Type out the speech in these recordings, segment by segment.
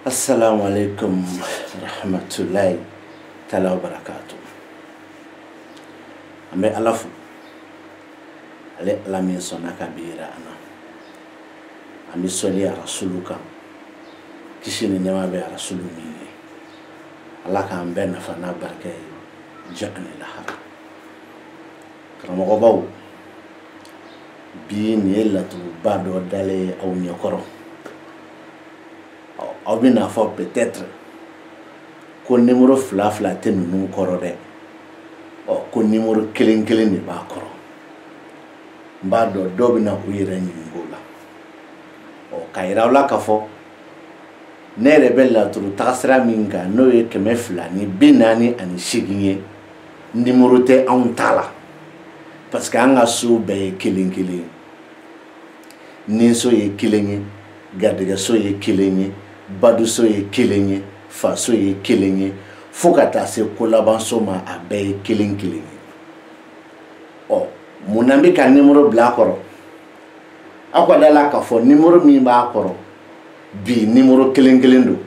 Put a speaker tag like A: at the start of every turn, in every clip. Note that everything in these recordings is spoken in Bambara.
A: Assalamu alaikum rahmatullahi ta'ala wa barakatuh. Ambe alafu ale alamin sona kabira ana ambi soli ya rasuluka kishini nyama be rasulumi Allah ka ambe na fana barke jani laha karamo baw bi ni latu bado dale au nyokoro aw bina fɔ peut-être ko numéro fila fila tɛ ninnu kɔrɔ dɛ ko numéro kelen kelen de b'a kɔrɔ n b'a dɔn dɔw bɛna u yɛrɛ ɲininka o la ka yira aw la k'a fɔ ne yɛrɛ bɛ laturu tagasira min kan n'o ye 248 ye numéro tɛ anw ta la parce que an ka so bɛɛ ye kelen kelen ninso ye kelen ye garijɛgɛso ye kelen ye baduso ye kelen ye faso ye kelen ye fo ka taa se ko labanso ma a bɛɛ ye kelen kelen ye mun na n bɛ ka numéro bila a kɔrɔ aw ka da la k'a fɔ numéro min b'a kɔrɔ bi numéro kelen kelen don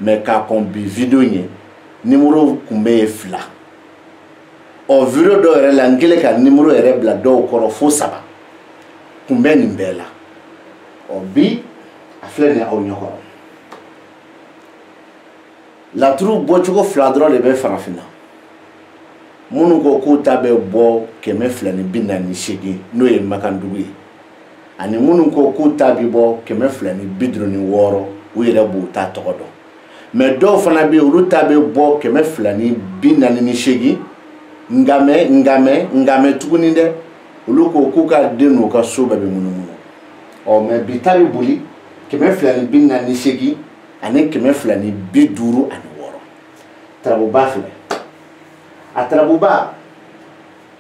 A: mais k'a kɔn bi video ye numéro kun bɛ ye 2 video dɔw yɛrɛ la n kɛlen ka numéro yɛrɛ bila dɔw kɔrɔ fo 3 kun bɛ nin bɛɛ la bi a filɛ nin aw ɲɛkɔrɔ laturu bɔcogo 2 dɔrɔn de bɛ farafinna minnu ko k'u ta bɛ bɔ 248 n'o ye Makandugu ye ani minnu ko k'u ta bɛ bɔ 256 u yɛrɛ b'u ta tɔgɔ dɔn mais dɔw fana bɛ yen olu ta bɛ bɔ 248 ngamɛ tuguni dɛ olu ko k'u ka den n'u ka so bɛɛ bɛ munumunu mais bi ta bɛ boli 248 ani 256 tarabuba filɛ a tarabuba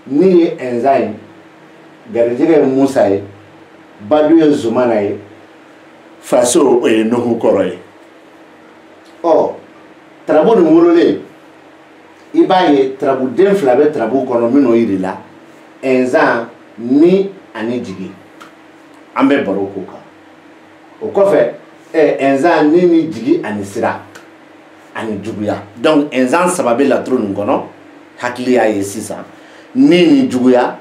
A: ni ye Enza ye garijɛgɛ ye Musa ye badu ye Zumana ye faso o ye Nuhu kɔrɔ ye tarabu nin wololen i b'a ye tarabuden 2 bɛ tarabu kɔnɔ minnu yirila Enza ni ani jigi an bɛ baro k'o kan o kɔfɛ Enza ni jigi ani sira ani juguya donc Enza sababu la turu nin kɔnɔ hakili y'a ye sisan ni juguya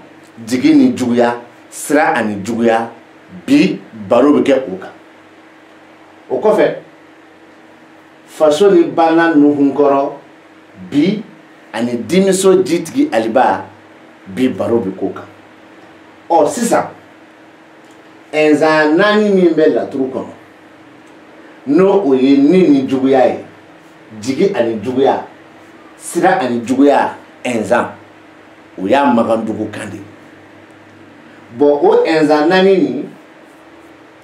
A: jigi ni juguya sira ani juguya bi baro bɛ kɛ o kan o kɔfɛ faso ni bana Nuhu kɔrɔ bi ani dimiso jitigi Aliba bi baro bɛ k'o kan sisan Enza naani min bɛ laturu kɔnɔ n'o o ye ni juguya ye jigi ani juguya sira ani juguya Enza o y'a Makandugu kan de o Enza naani ni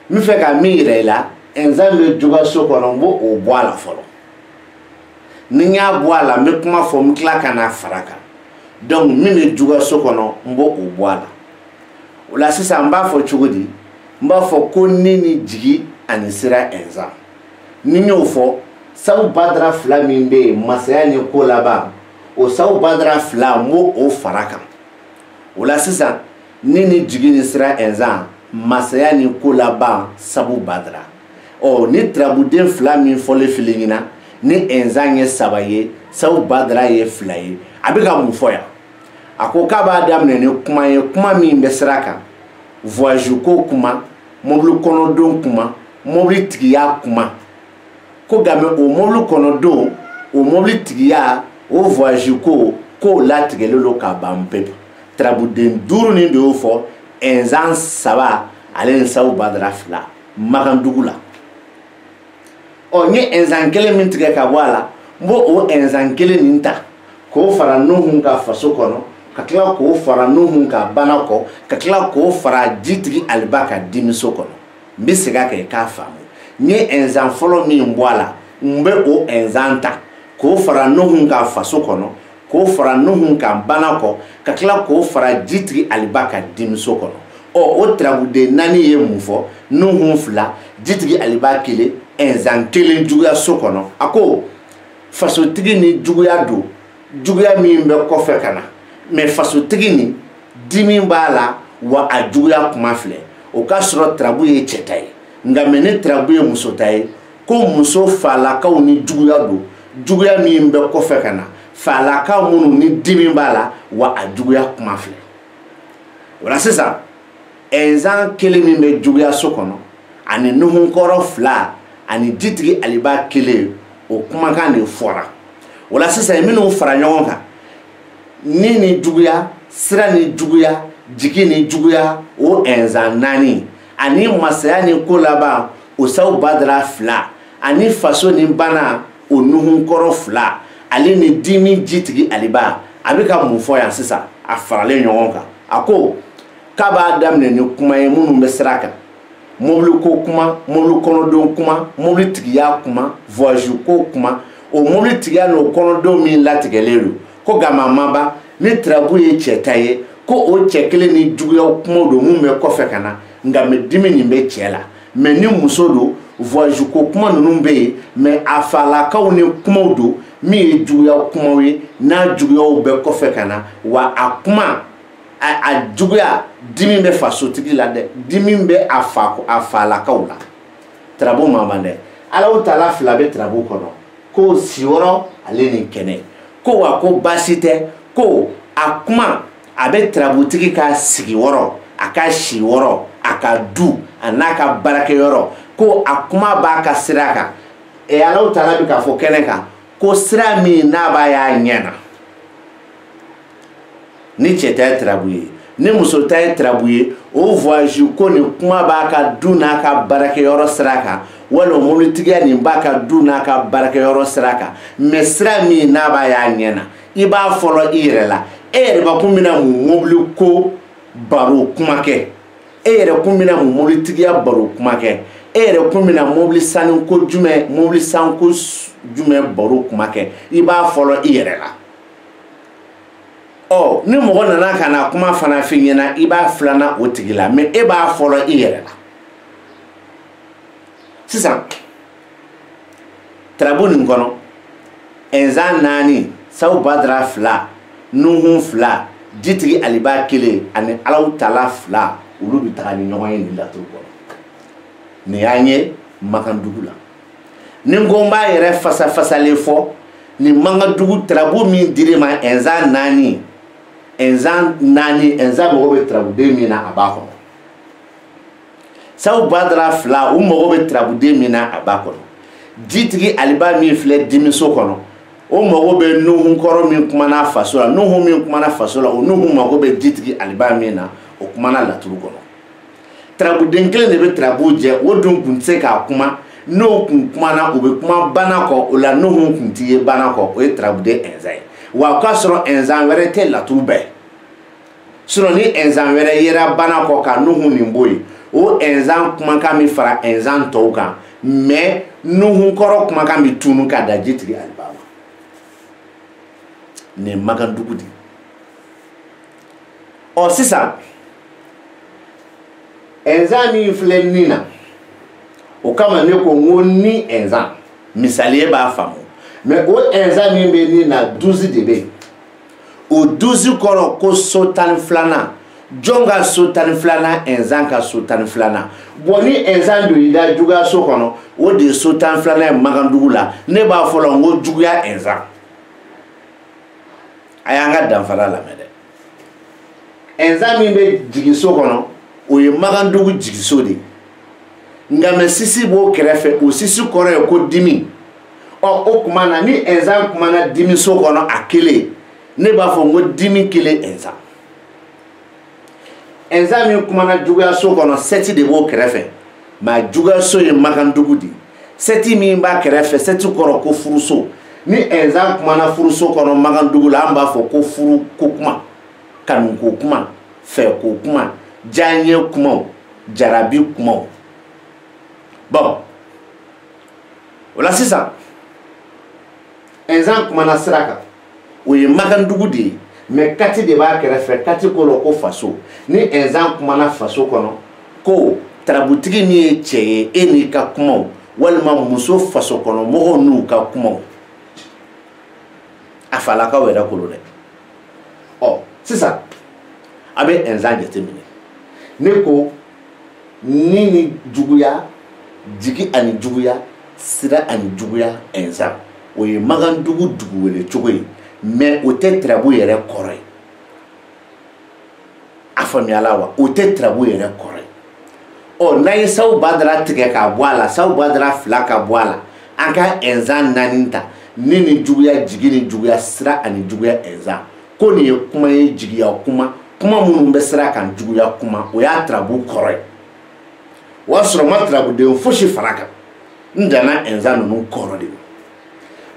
A: n fɛ ka min yira i la Enza bɛ juguyaso kɔnɔ n b'o bɔ a la fɔlɔ ni n y'a bɔ a la n bɛ kuma fɔ n tila ka n'a fara kan donc min bɛ juguyaso kɔnɔ n b'o bɔ a la o la sisan n b'a fɔ cogo di n b'a fɔ ko ni jigi ani sira Enza ni y'o fɔ sabu badara 2 min bɛ yen masaya ni ko laban o sabu badara 2 n b'o fara kan o la sisan ni jigi ni sira Enza masaya ni ko laban sabu badara ni tarabuden 2 min fɔlen filɛ ɲɛna ni Enza ye 3 ye sabu badara ye 2 ye a bɛ ka mun fɔ yan a ko k'a b'a daminɛ ni kuma ye kuma min bɛ sira kan voyage ko kuma mobili kɔnɔdon kuma mobili tigiya kuma ko game o mobili kɔnɔdon o mobili tigiya o voyage ko k'o latigɛlen don ka ban pewu tarabuden 5 nin de y'o fɔ Enza 3 ale ni sabu badara 2 Makandugu la n ye Enza 1 min tigɛ ka bɔ a la n b'o Enza 1 nin ta k'o fara Nuhu ka faso kɔnɔ ka tila k'o fara Nuhu ka bana kɔ ka tila k'o fara jitigi Aliba ka dimiso kɔnɔ n bɛ segin a kan i k'a faamu n ye Enza fɔlɔ min bɔ a la n bɛ o Enza ta k'o fara Nuhu ka faso kɔnɔ k'o fara Nuhu kan bana kɔ ka tila k'o fara jitigi Aliba ka denmuso kɔnɔ. O tarabuden 4 ye mun fɔ Nuhu 2 jitigi Aliba 1 ɛnzan 1 juguya so kɔnɔ. A ko fasotigi ni juguya don juguya min bɛ kɔfɛ ka na mais fasotigi ni dimi b'a la wa a juguya kuma filɛ o ka sɔrɔ tarabu ye cɛ ta ye nka mɛ ni tarabu ye muso ta ye ko muso falakaw ni juguya don juguya min bɛ kɔfɛ ka na falakaw minnu ni dimi b'a la wa a juguya kuma filɛ o la sisan ɛnzan 1 min bɛ juguya so kɔnɔ ani Nuhunkɔrɔ 2 ani jitigi Aliba 1 o kumakan de fɔra o la sisan minnu fara ɲɔgɔn kan ni juguya sira ni juguya jigi ni juguya o ɛnzan 4 ani masaya ni ko laban o Sawu Badara 2 ani faso ni bana o Nuhunkɔrɔ 2 ale ni dimi jitigi Aliba a bɛ ka mun fɔ yan sisan a faralen ɲɔgɔn kan a ko k'a b'a daminɛ ni kuma ye minnu bɛ sira kan mobili ko kuma mobili kɔnɔdenw kuma mobili tigiya kuma voyage ko kuma o mobili tigiya n'o kɔnɔdenw min latigɛlen don ko gama maba ni tarabu ye cɛ ta ye ko o cɛ kelen ni juguyaw kumaw don mun bɛ kɔfɛ ka na nka mɛ dimi nin bɛ cɛ la mɛ ni muso don voyage ko kuma ninnu bɛ yen mɛ a falakaw ni kumaw don min ye juguyaw kumaw ye n'a juguyaw bɛ kɔfɛ ka na wa a kuma a juguya dimi bɛ fasotigi la dɛ dimi bɛ a falakaw la tarabu ma ban dɛ Alahu Taala 2 bɛ tarabu kɔnɔ ko siyɔrɔ ale ni kɛnɛ ko wa ko baasi tɛ ko a kuma a bɛ tarabutigi ka sigiyɔrɔ a ka siyɔrɔ a ka du a n'a ka baarakɛyɔrɔ ko a kuma b'a ka sira kan Alahu Taala bɛ k'a fɔ kɛnɛ kan ko sira min n'a b'a y'a ɲɛ na ni cɛ ta ye tarabu ye ni muso ta ye tarabu ye o voyage ko ni kuma b'a ka du n'a ka baarakɛyɔrɔ sira kan wala mobilitigiya nin b'a ka du n'a ka baarakɛyɔrɔ sira kan mais sira min n'a b'a y'a ɲɛ na i b'a fɔlɔ i yɛrɛ la e yɛrɛ ba kun bɛna mun mobili ko baro kuma kɛ e yɛrɛ kun bɛna mun mobilitigiya baro kuma kɛ e yɛrɛ kun bɛna mobili sanni ko jumɛn mobili sanko jumɛn baro kuma kɛ i b'a fɔlɔ i yɛrɛ la ni mɔgɔ nana ka na kuma fana f'i ɲɛna i b'a filanan o tigi la mais e b'a fɔlɔ i yɛrɛ la sisan tarabu nin kɔnɔ ɛnzan 4 Sawu Badara 2 Nuhu 2 jitigi Aliba 1 ani Alahu Taala 2 olu bɛ taga ni ɲɔgɔn ye nin laturu kɔnɔ nin y'an ye Makandugu la ni n ko n b'a yɛrɛ fasafasalen fɔ ni Makandugu tarabu min dir'i ma ɛnzan 4 ɛnzan mago bɛ tarabuden min na a b'a kɔnɔ Sawu Badara 2 u mago bɛ tarabuden min na a b'a kɔnɔ jitigi Aliba min filɛ dimiso kɔnɔ o mago bɛ Nuhunkɔrɔ min kumana faso la Nuhu min kumana faso la o Nuhu mago bɛ jitigi Aliba min na o kumana laturu kɔnɔ tarabuden kelen de bɛ tarabu jɛ o dun kun tɛ se k'a kuma n'o kun kumana o bɛ kuma bana kɔ o la Nuhu kun tɛ ye bana kɔ o ye tarabuden ɛnzan ye wa k'a sɔrɔ ɛnzan wɛrɛ tɛ laturu bɛɛ sinon ni ɛnzan wɛrɛ yera bana kɔ ka Nuhu nin bɔ yen o ɛnzan kumakan min fara ɛnzan tɔw kan mais Nuhunkɔrɔ kumakan bɛ tunu ka da jitigi Aliba ma nin Makandugu di sisan ɛnzan min filɛ nin na o kama ne ko n ko ni ɛnzan misali e b'a faamu mais o ɛnzan min bɛ nin na 12 de bɛ yen o 12 kɔrɔ ko so 12nan jɔn ka so 12nan ɛnzan ka so 12nan bon ni ɛnzan don i da juguya so kɔnɔ o de ye so 12nan ye Makandugu la ne b'a fɔlɔ n ko juguya ɛnzan a y'an ka danfara lamɛn dɛ ɛnzan min bɛ jigin so kɔnɔ o ye Makandugu jigiso de nka mɛ sisi b'o kɛrɛfɛ o sisi kɔrɔ ye ko dimi o kuma na ni ɛnzan kumana dimi so kɔnɔ a kelen ne b'a fɔ n ko dimi kelen ɛnzan min kumana juguya so kɔnɔ 7 de b'o kɛrɛfɛ mais juguya so ye Makandugu di 7 min b'a kɛrɛfɛ 7 kɔrɔ ko furuso ni ɛnzan kumana furuso kɔnɔ Makandugu la an b'a fɔ ko furu ko kuma kanu ko kuma fɛ ko kuma diyaɲɛ kumaw jarabi kumaw bon o la sisan ɛnzan kumana sira kan o ye Magandugu de ye mais kati de b'a kɛrɛfɛ kati ko lo ko faso ni enzan kumana faso kɔnɔ ko tarabutigi min ye cɛ ye e n'i ka kumaw walima muso faso kɔnɔ mɔgɔw n'u ka kumaw a falakaw yɛrɛ kolo dɛ ɔ sisan a bɛ enzan jateminɛ ne ko ni juguya jigi ani juguya sira ani juguya enzan o ye Magandugu dugu wele cogo ye mais o tɛ tarabu yɛrɛ kɔrɔ ye a faamuyala wa o tɛ tarabu yɛrɛ kɔrɔ ye ɔ n'an ye Sawu Badara tigɛ ka bɔ a la Sawu Badara fila ka bɔ a la an ka enzan naani ta ni juguya jigi ni juguya sira ani juguya enzan ko nin ye kuma ye jigiya kuma minnu bɛ sira kan juguya kuma o y'a tarabu kɔrɔ ye o y'a sɔrɔ ma tarabuden fosi fara kan n danna enzan ninnu kɔrɔ de ma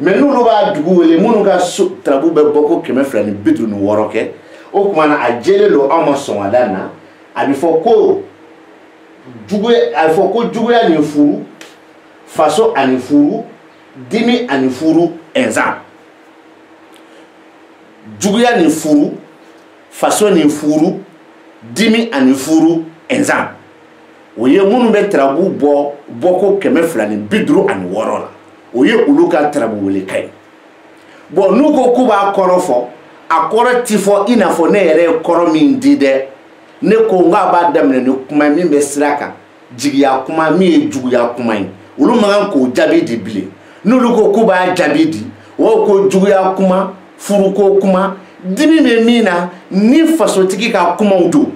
A: mais n'olu b'a dugu wele minnu ka tarabu bɛ bɔ ko 256 kɛ o tuma na a jɛlen don anw ma sɔngɔda na a bɛ fɔ ko juguya ni furu faso ani furu dimi ani furu enzan juguya ni furu faso ni furu dimi ani furu enzan o ye minnu bɛ tarabu bɔ ko 256 la o ye olu ka tarabu wele ka ye bon n'u ko k'u b'a kɔrɔ fɔ a kɔrɔ ti fɔ i n'a fɔ ne yɛrɛ ye kɔrɔ min di dɛ ne ko n k'a b'a daminɛ ni kuma min bɛ sira kan jigiya kuma min ye juguya kuma ye olu man kan k'o jaabi di bilen n'olu ko k'u b'a jaabi di o ko juguya kuma furuko kuma dimi bɛ min na ni fasotigi ka kumaw don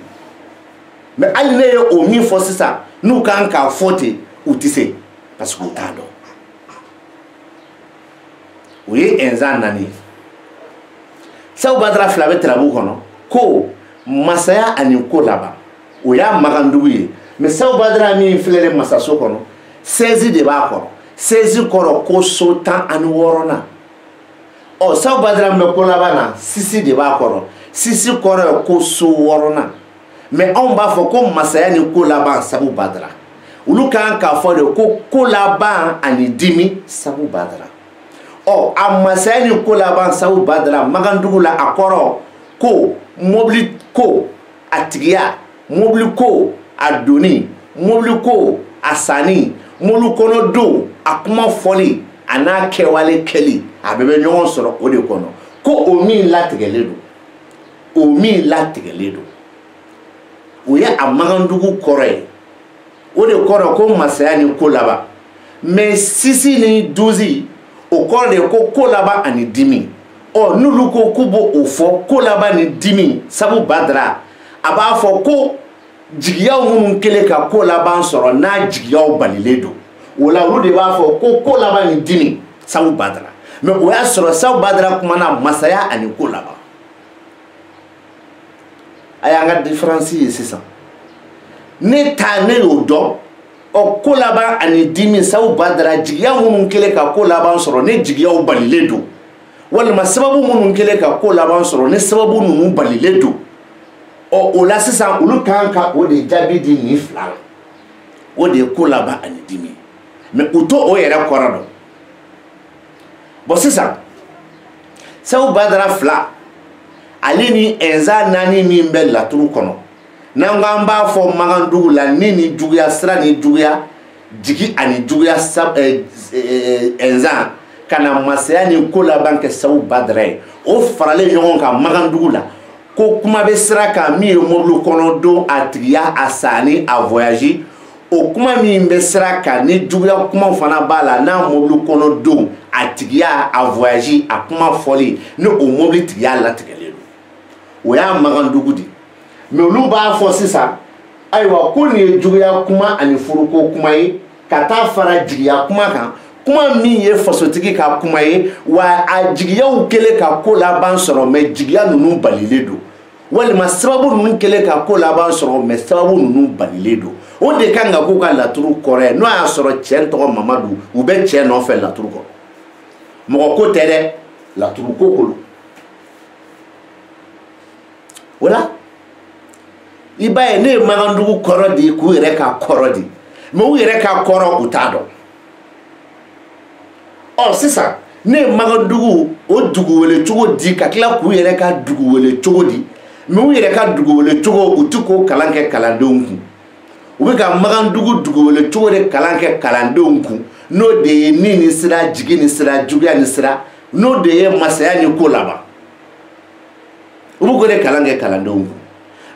A: mais hali ne ye o min fɔ sisan n'u kan k'a fɔ ten u tɛ se parce que u t'a dɔn o ye enzan naani Sawu Badara fila bɛ tarabu kɔnɔ ko masaya ani ko laban o y'a Magandugu ye mais Sawu Badara min filɛ ni masaso kɔnɔ 16 de b'a kɔrɔ 16 kɔrɔ ko so 16 na ɔ Sawu Badara min bɛ ko laban na 6 de b'a kɔrɔ 6 kɔrɔ ye ko so 6 na mais anw b'a fɔ ko masaya ni ko laban Sawu Badara olu kan k'a fɔ de ko laban ani dimi Sawu Badara ɔ a masaya ni ko laban Sawu Badara Magandugu la a kɔrɔ ko mobili ko a tigiya mobili ko a doni mobili ko a sanni mobili kɔnɔ don a kuma fɔli a n'a kɛwale kɛli a bɛɛ bɛ ɲɔgɔn sɔrɔ o de kɔnɔ ko o min latigɛlen don o ye a Magandugu kɔrɔ ye o de kɔrɔ ko masaya ni ko laban mais 6 ni 12 o kɔrɔ de ko laban ani dimi ɔ n'olu ko k'u b'o fɔ ko laban ni dimi Sawu Badara a b'a fɔ ko jigiyaw minnu kɛlen ka ko laban sɔrɔ n'a jigiyaw balilen don o la olu de b'a fɔ ko laban ni dimi Sawu Badara mais o y'a sɔrɔ Sawu Badara kumana masaya ani ko laban a y'an ka différence ye sisan ne y'o dɔn ɔ ko laban ani dimi Sawu Badara jigiya minnu kɛlen ka ko laban sɔrɔ ne jigiyaw balilen don walima sababu minnu kɛlen ka ko laban sɔrɔ ne sababu ninnu balilen don ɔ o la sisan olu kan ka o de jaabi di nin fila la o de ye ko laban ani dimi mais u to o yɛrɛ kɔrɔ dɔn bon sisan Sawu Badara fila ale ni enzan naani min bɛ laturu kɔnɔ n'an k'an b'a fɔ Magandugu la ni juguya sira ni juguya jigi ani juguya enzan ka na masaya ni ko laban kɛ Sawu Badara ye o faralen ɲɔgɔn kan Magandugu la ko kuma bɛ sira kan min ye mobili kɔnɔ don a tigiya a sanni a voyage o kuma min bɛ sira kan ni juguya kuma fana b'a la n'a mobili kɔnɔ don a tigiya a voyage a kuma fɔli ni o mobili tigiya latigɛlen don o y'a Magandugu de mais olu b'a fɔ sisan ayiwa ko nin ye juguya kuma ani furuko kuma ye ka taa fara jigiya kuma kan kuma min ye fasotigi ka kuma ye wa a jigiyaw kɛlen ka ko laban sɔrɔ mais jigiya ninnu balilen don walima sababu ninnu kɛlen ka ko laban sɔrɔ mais sababu ninnu balilen don o de kan ka k'u ka laturu kɔrɔ ye n'o y'a sɔrɔ cɛ tɔgɔ Mamadu u bɛ cɛ nɔfɛ laturu kɔrɔ mɔgɔ ko tɛ dɛ laturu ko kolo o la i b'a ye ne ye Magandugu kɔrɔ di k'u yɛrɛ ka kɔrɔ di mais u yɛrɛ ka kɔrɔ u t'a dɔn ɔ sisan ne ye Magandugu o dugu wele cogo di ka tila k'u yɛrɛ ka dugu wele cogo di mais u yɛrɛ ka dugu wele cogo u ti k'o kalan kɛ kalandenw kun u bɛ ka Magandugu dugu wele cogo de kalan kɛ kalandenw kun n'o de ye ni ni sira jigi ni sira juguya ni sira n'o de ye masaya ni ko laban u bɛ k'o de kalan kɛ kalandenw kun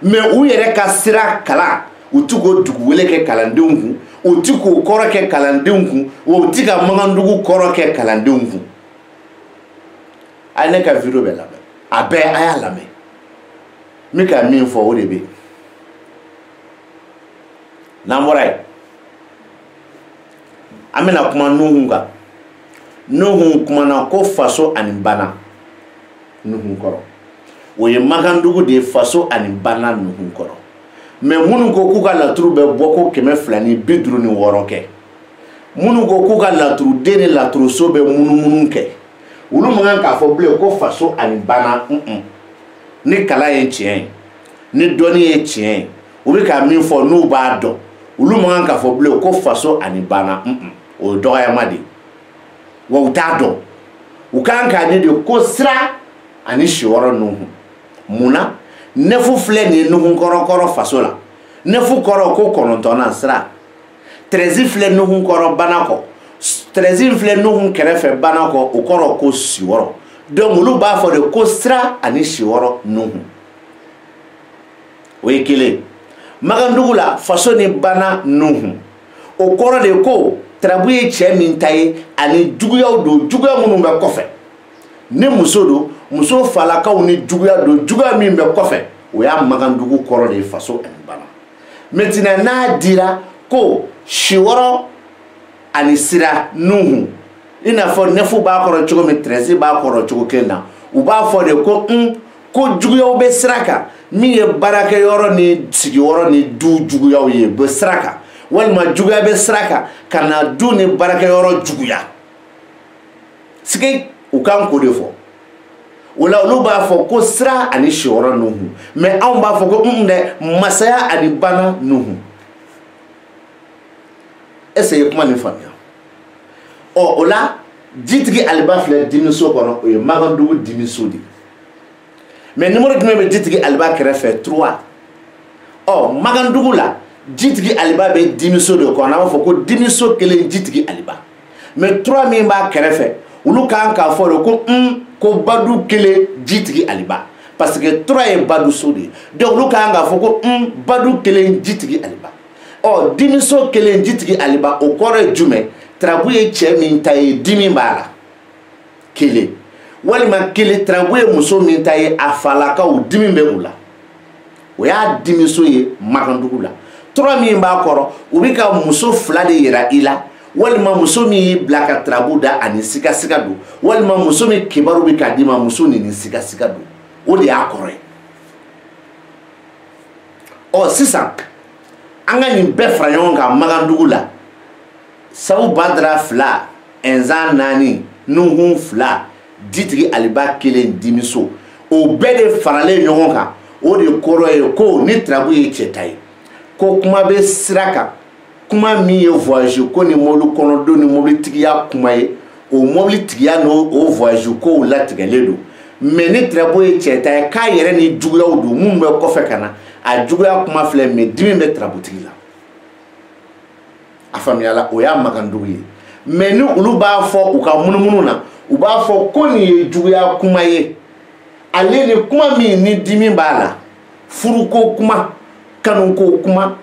A: mais u yɛrɛ ka sira kalan u ti k'o dugu wele kɛ kalandenw kun u ti k'o kɔrɔ kɛ kalandenw kun wa u ti ka Magandugu kɔrɔ kɛ kalandenw kun a ye ne ka video bɛɛ lamɛn a bɛɛ a y'a lamɛn n bɛ ka min fɔ o de bɛ yen n'an bɔra yen an bɛna kuma Nuhun kan Nuhun kumana ko faso ani bana Nuhun kɔrɔ o ye Magandugu de ye faso ani bana Nuhun kɔrɔ mais minnu ko k'u ka laturu bɛ bɔ ko 256 kɛ minnu ko k'u ka laturuden ni laturuso bɛ munumunu kɛ olu man kan k'a fɔ bilen ko faso ani bana ni kalan ye tiɲɛ ye ni dɔnni ye tiɲɛ ye u bɛ ka min fɔ n'u b'a dɔn olu man kan k'a fɔ bilen ko faso ani bana o ye dɔgɔyama de ye wa u t'a dɔn u kan k'a ɲɛ de ko sira ani si wɔɔrɔ Nuhun munna nefu filɛ nin ye Nuhun kɔrɔ faso la nefu kɔrɔ ko 9nan sira 13 filɛ Nuhun kɔrɔ bana kɔ 13 filɛ Nuhun kɛrɛfɛ bana kɔ o kɔrɔ ko si wɔɔrɔ donc olu b'a fɔ de ko sira ani si wɔɔrɔ Nuhun o ye kelen Magandugu la faso ni bana Nuhun o kɔrɔ de ko tarabu ye cɛ min ta ye ani juguyaw don juguya minnu bɛ kɔfɛ ni muso don muso falakaw ni juguya don juguya min bɛ kɔfɛ o y'a Magandugu kɔrɔ de ye faso ani bana maintenant n'a dira ko si wɔɔrɔ ani sira Nuhun i n'a fɔ nefu b'a kɔrɔ cogo min 13 b'a kɔrɔ cogo kelen na u b'a fɔ de ko ko juguyaw bɛ sira kan min ye baarakɛyɔrɔ ni sigiyɔrɔ ni du juguyaw ye bɛ sira kan walima juguya bɛ sira kan ka na du ni baarakɛyɔrɔ juguya sigi u kan k'o de fɔ o la olu b'a fɔ ko sira ani si wɔɔrɔ Nuhun mais anw b'a fɔ ko dɛ masaya ani bana Nuhun est-ce que ye kuma nin faamuya o la jitigi Aliba filɛ dimiso kɔnɔ o ye Magandugu dimiso de mais numéro jumɛn bɛ jitigi Aliba kɛrɛfɛ 3 Magandugu la jitigi Aliba bɛ dimiso de kɔnɔ an b'a fɔ ko dimiso kelen jitigi Aliba mais 3 min b'a kɛrɛfɛ olu kan k'a fɔ de ko Badu kelen jitigi Aliba parce que 3 ye Badu so de donc olu kan k'a fɔ ko Badu kelen jitigi Aliba dimiso kelen jitigi Aliba o kɔrɔ ye jumɛn tarabu ye cɛ min ta ye dimi b'a la kelen walima kelen tarabu ye muso min ta ye a falakaw dimi bɛ u la o y'a dimiso ye Magandugu la 3 min b'a kɔrɔ u bɛ ka muso 2 de yira i la walima muso min y'i bila ka tarabu da ani sikasiga don walima muso min kibaru bɛ k'a d'i ma muso ni sikasiga don o de y'a kɔrɔ ye sisan an ka nin bɛɛ fara ɲɔgɔn kan Magandugu la Sawu Badara 2 Ɛnzan 4 Nuhun 2 jitigi Aliba kelen dimiso o bɛɛ de faralen ɲɔgɔn kan o de kɔrɔ ye ko ni tarabu ye cɛ ta ye ko kuma bɛ sira kan kuma min ye voyage ko ni mobili kɔnɔdon ni mobili tigiya kuma ye o mobili tigiya n'o voyage kow latigɛlen don mais ni tarabu ye cɛ ta ye k'a yɛrɛ ni juguyaw don mun bɛ kɔfɛ ka na a juguya kuma filɛ mais dimi bɛ tarabutigi la a faamuyala o y'a Magandugu ye mais ni olu b'a fɔ u ka munumunu na u b'a fɔ ko nin ye juguya kuma ye ale ni kuma min ni dimi b'a la furuko kuma kanuko kuma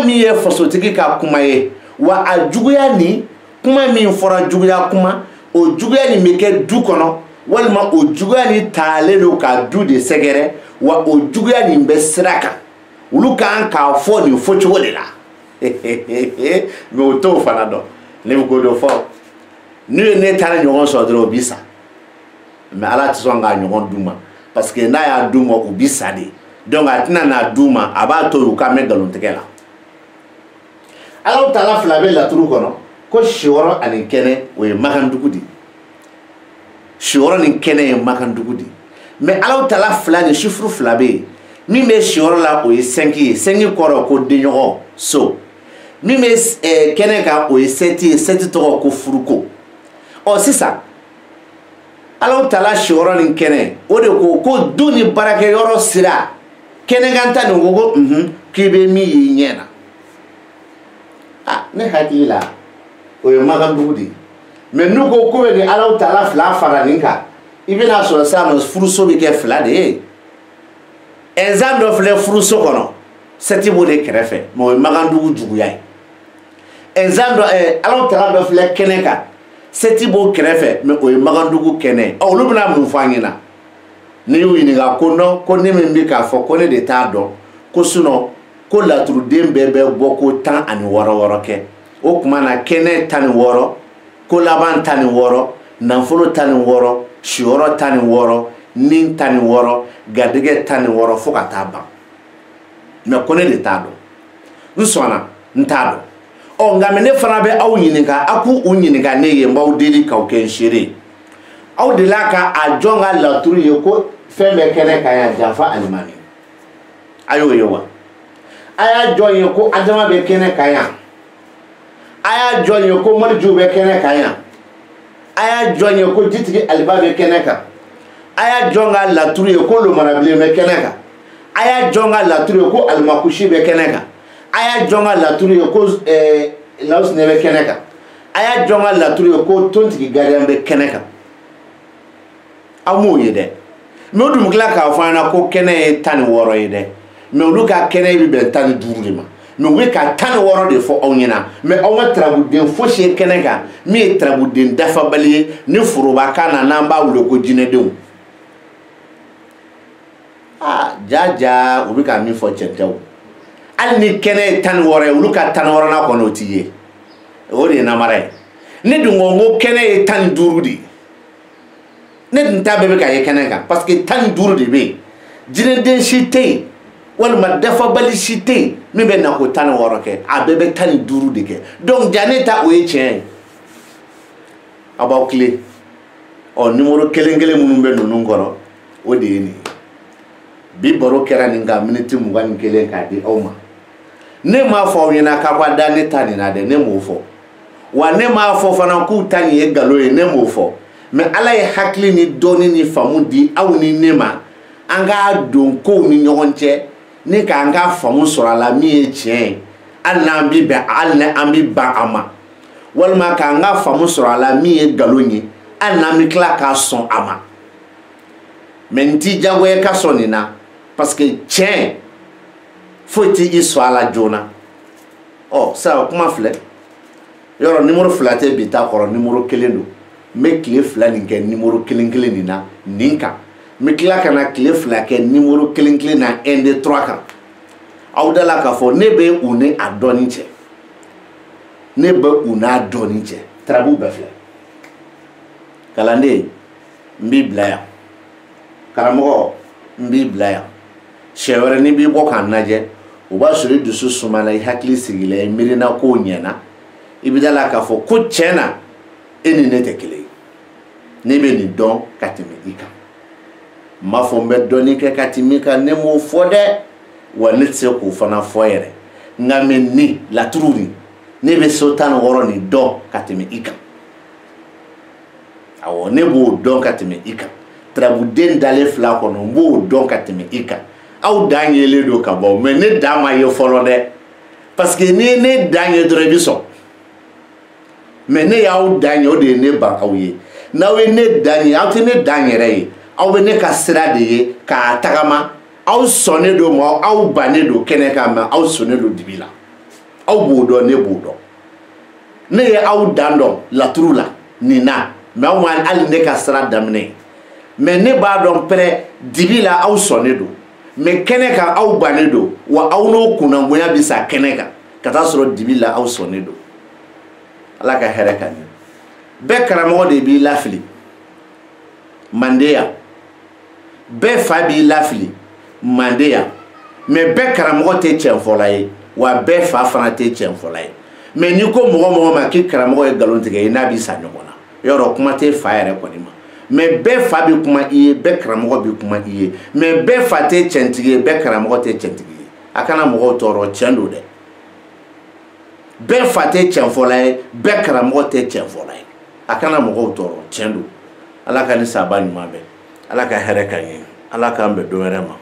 A: min ye fasotigi ka kuma ye wa a juguya ni kuma min fɔra juguya kuma o juguya nin bɛ kɛ du kɔnɔ walima o juguya nin taalen don ka du de sɛgɛrɛ wa o juguya nin bɛ sira kan olu kan k'a fɔ nin fɔcogo de la mais o t'o fana dɔn ne bɛ ko dɔ fɔ n'u ye ne taara ɲɔgɔn sɔrɔ dɔrɔn o bi sa mais Ala tɛ sɔn k'a ɲɔgɔn d'u ma parce que n'a y'a d'u ma u bi sa de donc a tɛna n'a d'u ma a b'a to u ka mɛn nkalontigɛ la Alahu Taala 2 bɛ laturu kɔnɔ ko si wɔɔrɔ ani kɛnɛ o ye Magandugu de si wɔɔrɔ ni kɛnɛ ye Magandugu de mais Alahu Taala 2 ni chiffre 2 bɛ yen min bɛ si wɔɔrɔ la o ye 5 ye 5 kɔrɔ ko denɲɔgɔn so min bɛ kɛnɛ kan o ye 7 ye 7 tɔgɔ ko furuko sisan Ala tala shoro nin kene o de ko duni barake yoro sira kene ganta ni gogo kibe mi yena ne hakila o ye magandugu di mais nugo ko be ni Ala tala fla fara ninka ibina so sa no furuso bi ke fla de exam do fle furuso kono seti bo de krefe mo magandugu jugu yai exam do Ala tala do fle keneka seti bo krefe me o magandugu kene o lu bina mu fanyina ni yini ga kono ko ne me bi ka fo ko ne de ta do ko suno ko la turu dembe be boko tan ani woro ke o kuma na kene tan woro ko laban tan woro nanfolo tan woro shioro tan woro nin tan woro gadige tan woro fo ka ta ba me ko ne de ta do nsona ntado o ngame ne fana be aw yininka aku unyininka ne ye mbaw deli ka o ken shiri aw de la ka a jonga la turu ye ko fembe kene ka ya jafa alimami ayo yewa aya jonye ko adama be kene ka ya aya jonye ko marju be kene ka ya aya jonye ko jitigi aliba be kene ka aya jonga la turu ye ko lo marable be kene ka aya jonga la turu ye ko almakushi be kene ka aya jonga la turu ye ko laus ne be kene ka aya jonga la turu ye ko tontigi garian be kene ka amu yede me odum gla ka fana ko kene tan woro yede me oluka kene bi be tan duru ma me we ka tan woro de fo onyina me onwa trabu den fo she kene ka me trabu den dafa bali ni furuba kana namba wulo ko jine de jaja obi ka mi fo chentew al ni kene tan woro oluka tan woro na ko no tiye o de na mare ne dungo kene tan duru di ne nta bebe ka ye kene ka parce que tan duru de be jine den shite wal ma dafa bali shite mi be na ko tan woro ke a bebe tan duru de ke donc janeta o ye chen aba clé o numéro kelengele munun be nonu ngoro o de ni bi boro kera ni nga minute mu wan kelen ka di o ma ne ma fo yina ka kwa dani tani na de ne mo fo wa ne ma fo fana ku tani e galo e ne mo fo mais ala ye hakli ni doni ni famu di aw ni nema anga don ko ni nyonche ni ka anga famu sura la mi e tien alna bi be alna ambi ba ama walma ka anga famu sura la mi e galoni alna mi kla ka son ama menti jawe ka sonina parce que tien faut-il histoire la jona oh ça comment faire yoro numéro flaté bita ko numéro kelendo me clé fla ni ke numéro kelen ni na ninka me kila kana clé fla ke numéro kelen na 1 2 3 kan awdala ka fo ne be une adoni che ne be une adoni che trabu be fla kalande mbi blaya karamo mbi blaya shewere ni bi bokan naje o ba suri dusu sumala hakli sigile mirina ko nyena ibidala ka fo ko chena eni ne tekele ne be ni don katimika ma fo mbe doni ke katimika ne mo fode wa ne tse ko fana foyere ngame ni la tururi ne be sotan woro ni don katimika awo ne bo don katimika trabu den dale fla ko no bo don katimika aw danyele do ka bo mais ne dama ye folo de parce que ne danye do rebiso mais ne yaw danye o de ne ba awye na we ne danye aw te ne danye re aw be ne ka sira de ye ka tagama aw sonne do mo aw bane do kene ka ma aw sonne do dibila aw bodo ne bodo ne ye aw dando la trula ni na mais aw man al ne ka sira damne mais ne ba don pre dibila aw sonne do mais kene ka aw bane do wa aw no kuna ngoya bisa kene ka kata soro dibila aw sonne do ala ka hereka ni be karamo de bi lafili mandeya be fabi lafili mandeya mais be karamo te chenfolaye wa be fa fana te chenfolaye mais ni ko mo ma ki karamo e galon tige na bi sa nyona yoro kuma te fa yere ko ni ma mais be fabi kuma iye be karamo bi kuma iye mais be fa te chentige be karamo te chentige akana mo toro chendo de be fate chenfolay be karamo te chenfolay akana mo toro chendo ala ka ni saba ɲuman bɛɛ ala ka hɛrɛ ka ɲɛ ala k'an bɛn don wɛrɛ ma